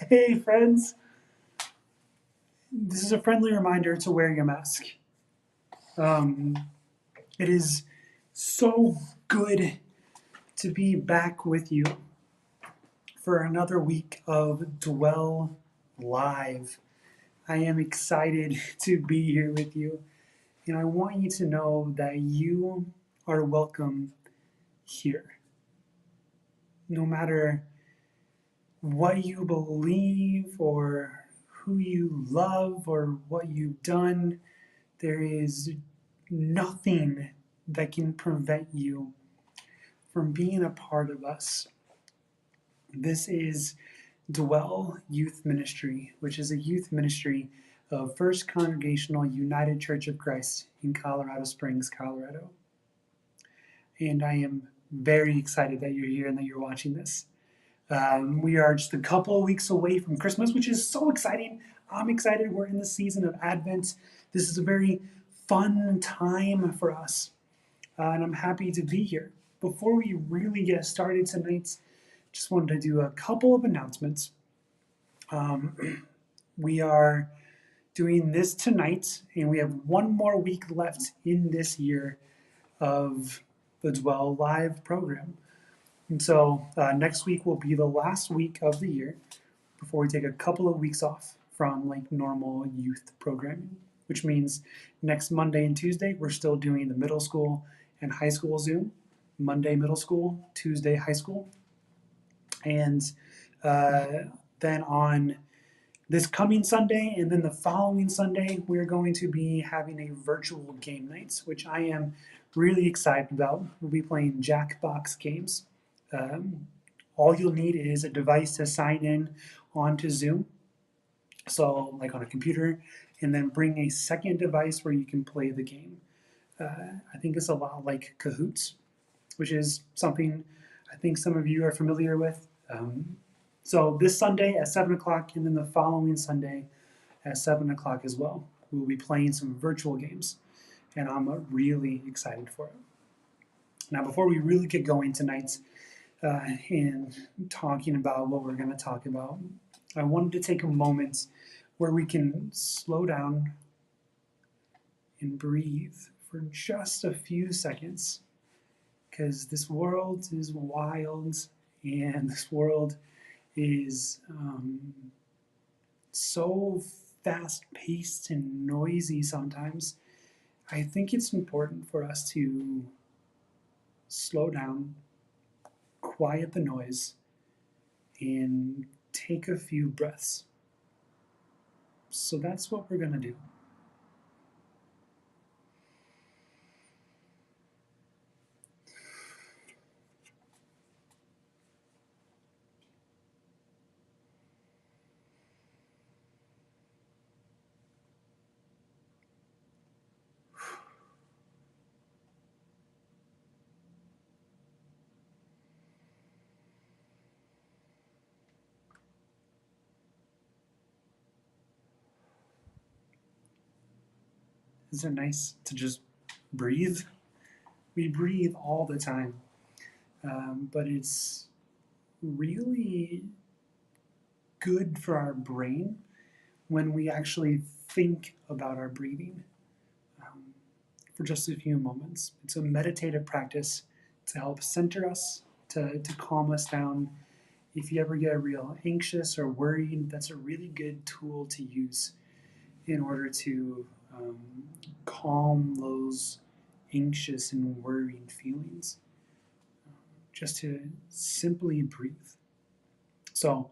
Hey, friends. This is a friendly reminder to wear your mask. Um, it is so good to be back with you for another week of Dwell Live. I am excited to be here with you, and I want you to know that you are welcome here. No matter what you believe or who you love or what you've done, there is nothing that can prevent you from being a part of us. This is Dwell Youth Ministry, which is a youth ministry of First Congregational United Church of Christ in Colorado Springs, Colorado. And I am very excited that you're here and that you're watching this. We are just a couple of weeks away from Christmas, which is so exciting. I'm excited. We're in the season of Advent. This is a very fun time for us, and I'm happy to be here. Before we really get started tonight, just wanted to do a couple of announcements. We are doing this tonight, and we have one more week left in this year of the Dwell Live program. And so next week will be the last week of the year before we take a couple of weeks off from like normal youth programming, which means next Monday and Tuesday we're still doing the middle school and high school Zoom. Monday middle school, Tuesday high school, and uh, then on this coming Sunday and then the following Sunday we're going to be having a virtual game night, which I am really excited about. We'll be playing Jackbox games. Um, all you'll need is a device to sign in onto Zoom, so like on a computer, and then bring a second device where you can play the game. I think it's a lot like Kahoots, which is something I think some of you are familiar with. So this Sunday at 7 o'clock, and then the following Sunday at 7 o'clock as well, we'll be playing some virtual games, and I'm really excited for it. Now, before we really get going tonight, and talking about what we're going to talk about, I wanted to take a moment where we can slow down and breathe for just a few seconds, because this world is wild and this world is so fast paced and noisy sometimes. I think it's important for us to slow down, quiet the noise, and take a few breaths. So that's what we're going to do. Isn't it nice to just breathe? We breathe all the time, but it's really good for our brain when we actually think about our breathing um, for just a few moments. It's a meditative practice to help center us, to calm us down. If you ever get real anxious or worried, that's a really good tool to use in order to um, calm those anxious and worrying feelings. Just to simply breathe. So,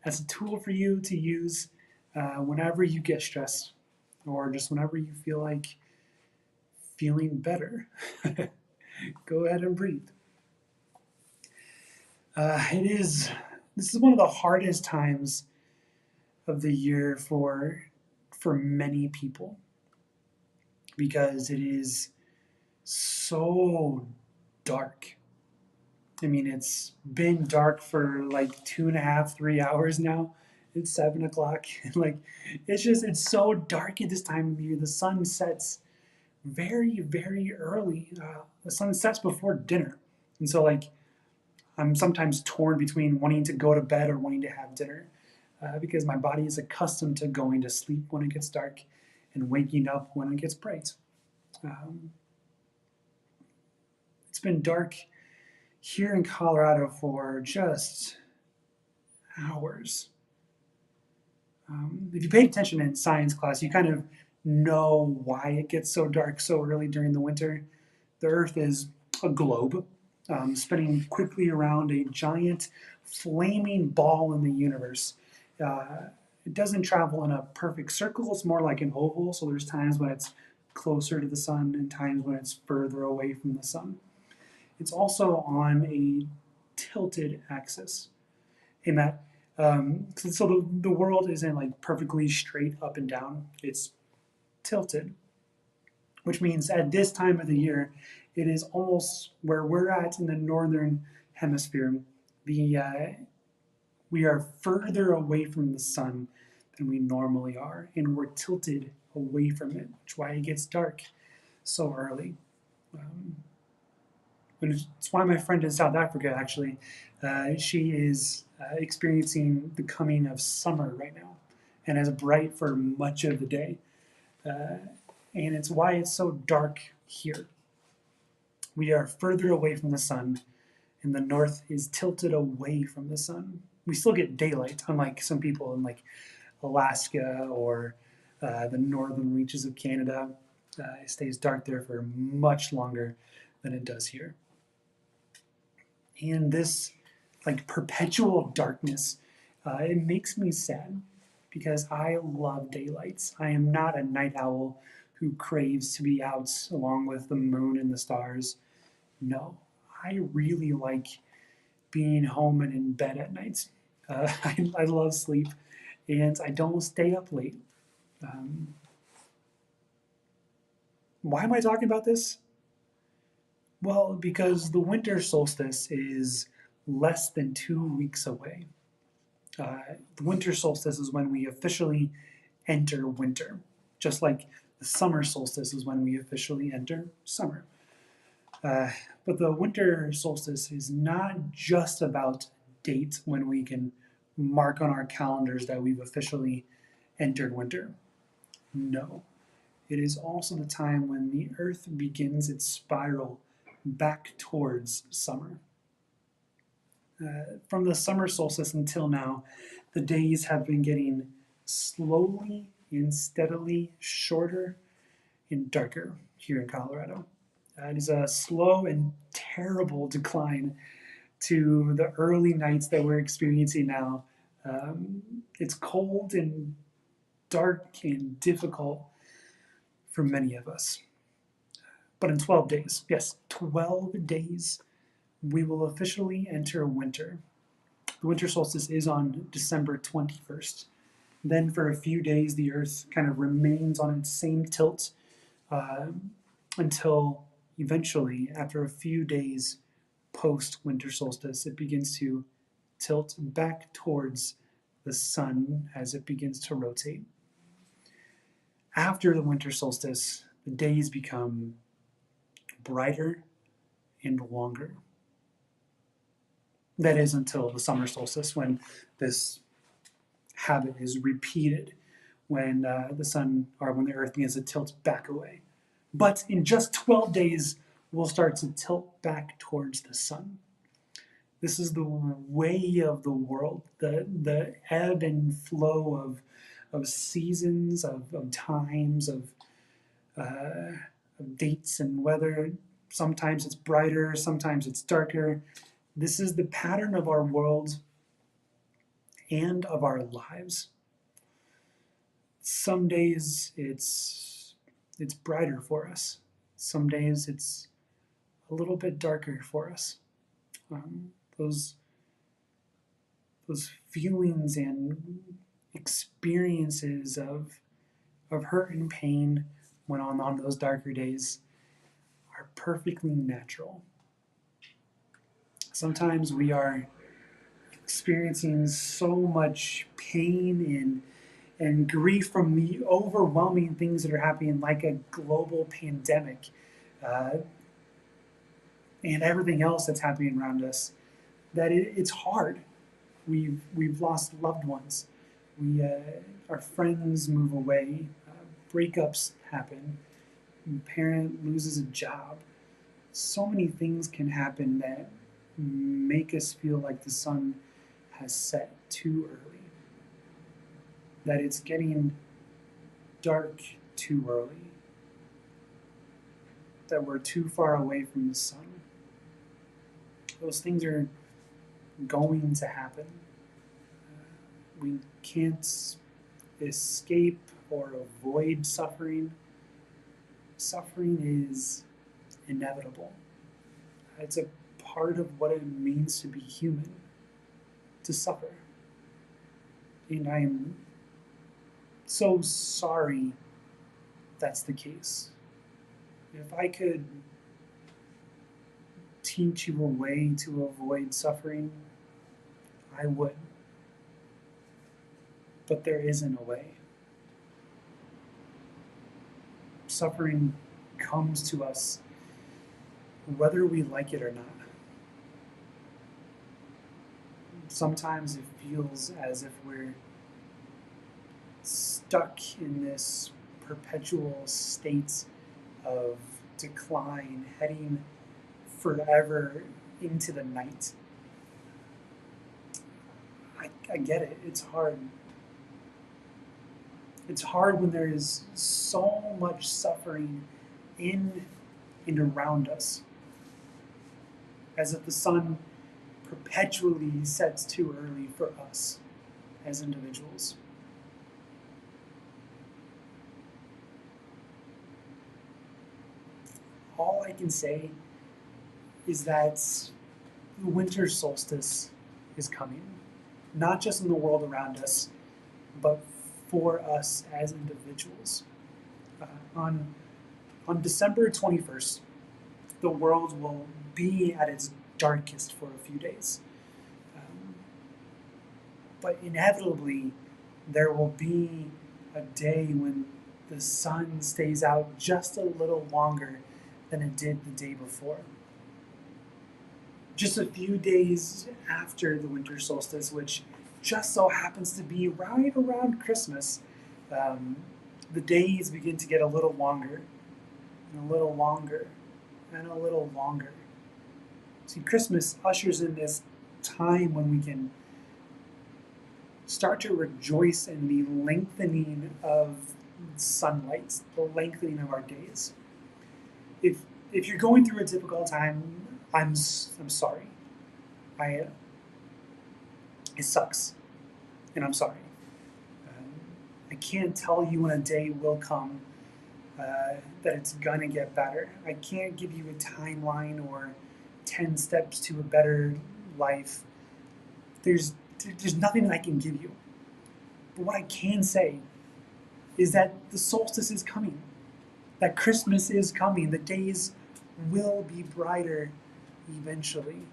as a tool for you to use whenever you get stressed or just whenever you feel like feeling better, go ahead and breathe. This is one of the hardest times of the year for many people because it is so dark. I mean, it's been dark for like 2.5, 3 hours now. It's 7 o'clock. Like, it's so dark at this time of year. The sun sets very, very early. The sun sets before dinner. And so, like, I'm sometimes torn between wanting to go to bed or wanting to have dinner. because my body is accustomed to going to sleep when it gets dark and waking up when it gets bright. Um, it's been dark here in Colorado for just hours. If you paid attention in science class, you kind of know why it gets so dark so early during the winter. The Earth is a globe spinning quickly around a giant flaming ball in the universe. It doesn't travel in a perfect circle, it's more like an oval, so there's times when it's closer to the sun and times when it's further away from the sun. It's also on a tilted axis in that so the world isn't like perfectly straight up and down, it's tilted, which means at this time of the year, it is almost where we're at in the northern hemisphere. The we are further away from the sun than we normally are, and we're tilted away from it, which is why it gets dark so early. Um, it's why my friend in South Africa actually, she is experiencing the coming of summer right now, and is bright for much of the day. Uh, and it's why it's so dark here. We are further away from the sun, and the north is tilted away from the sun. We still get daylight, unlike some people in like Alaska or the northern reaches of Canada. It stays dark there for much longer than it does here. And this like perpetual darkness, it makes me sad because I love daylights. I am not a night owl who craves to be out along with the moon and the stars. No, I really like being home and in bed at night. I love sleep and I don't stay up late. Um, why am I talking about this? Well, because the winter solstice is less than 2 weeks away. The winter solstice is when we officially enter winter, just like the summer solstice is when we officially enter summer. Uh, but the winter solstice is not just about dates when we can mark on our calendars that we've officially entered winter. No, it is also the time when the Earth begins its spiral back towards summer. From the summer solstice until now, the days have been getting slowly and steadily shorter and darker here in Colorado. It is a slow and terrible decline to the early nights that we're experiencing now. It's cold and dark and difficult for many of us. But in 12 days, yes, 12 days, we will officially enter winter. The winter solstice is on December 21st. Then, for a few days, the Earth kind of remains on its same tilt uh, until eventually, after a few days post winter solstice, it begins to tilt back towards the sun as it begins to rotate. After the winter solstice, the days become brighter and longer. That is until the summer solstice, when this habit is repeated, when the sun or when the earth begins to tilt back away. But in just 12 days, we'll start to tilt back towards the sun. This is the way of the world, the ebb and flow of seasons, of times, of dates and weather. Sometimes it's brighter, sometimes it's darker. This is the pattern of our world and of our lives. Some days it's brighter for us. Some days it's a little bit darker for us. Um, those those feelings and experiences of hurt and pain when on those darker days are perfectly natural. Sometimes we are experiencing so much pain and grief from the overwhelming things that are happening, like a global pandemic uh, and everything else that's happening around us, that it's hard. We've lost loved ones. Our friends move away, breakups happen, a parent loses a job. So many things can happen that make us feel like the sun has set too early, that it's getting dark too early, that we're too far away from the sun. Those things are going to happen. We can't escape or avoid suffering. Suffering is inevitable. It's a part of what it means to be human, to suffer. And I am so sorry that's the case. If I could teach you a way to avoid suffering, I would. But there isn't a way. Suffering comes to us whether we like it or not. Sometimes it feels as if we're stuck in this perpetual state of decline, heading forever into the night. I get it. It's hard. It's hard when there is so much suffering in and around us, as if the sun perpetually sets too early for us as individuals. All I can say is that the winter solstice is coming, not just in the world around us, but for us as individuals. On December 21st, the world will be at its darkest for a few days. But inevitably, there will be a day when the sun stays out just a little longer than it did the day before. Just a few days after the winter solstice, which just so happens to be right around Christmas, the days begin to get a little longer, and a little longer, and a little longer. See, Christmas ushers in this time when we can start to rejoice in the lengthening of sunlight, the lengthening of our days. If you're going through a difficult time, I'm sorry. It sucks, and I'm sorry. I can't tell you when a day will come that it's gonna get better. I can't give you a timeline or 10 steps to a better life. There's nothing that I can give you. But what I can say is that the solstice is coming, that Christmas is coming, the days will be brighter eventually.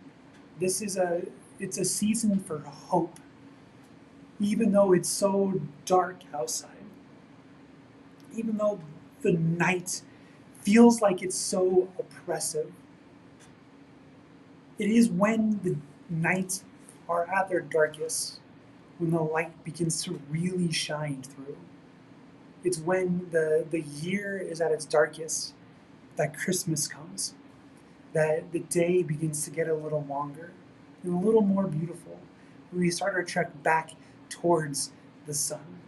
It's a season for hope, even though it's so dark outside, even though the night feels like it's so oppressive. It is when the nights are at their darkest, when the light begins to really shine through. It's when the year is at its darkest that Christmas comes, that the day begins to get a little longer and a little more beautiful. We start our trek back towards the sun.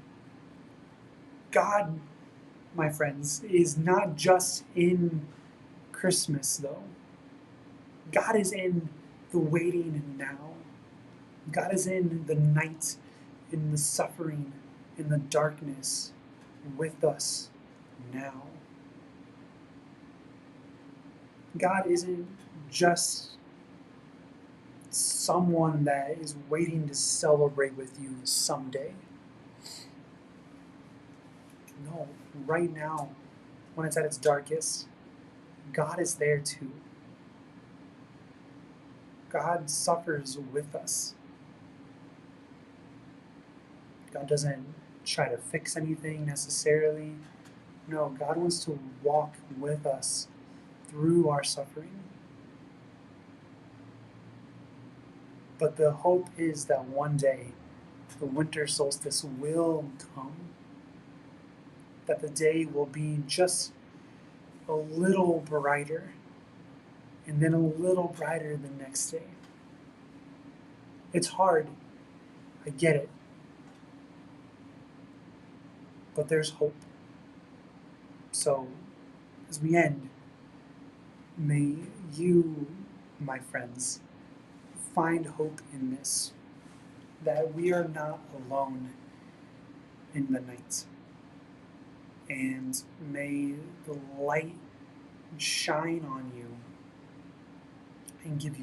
God, my friends, is not just in Christmas, though. God is in the waiting now. God is in the night, in the suffering, in the darkness, with us now. God isn't just someone that is waiting to celebrate with you someday. No, right now, when it's at its darkest, God is there too. God suffers with us. God doesn't try to fix anything necessarily. No, God wants to walk with us through our suffering. But the hope is that one day the winter solstice will come, that the day will be just a little brighter, and then a little brighter the next day. It's hard, I get it, but there's hope. So, as we end, may you, my friends, find hope in this, that we are not alone in the night. And may the light shine on you and give you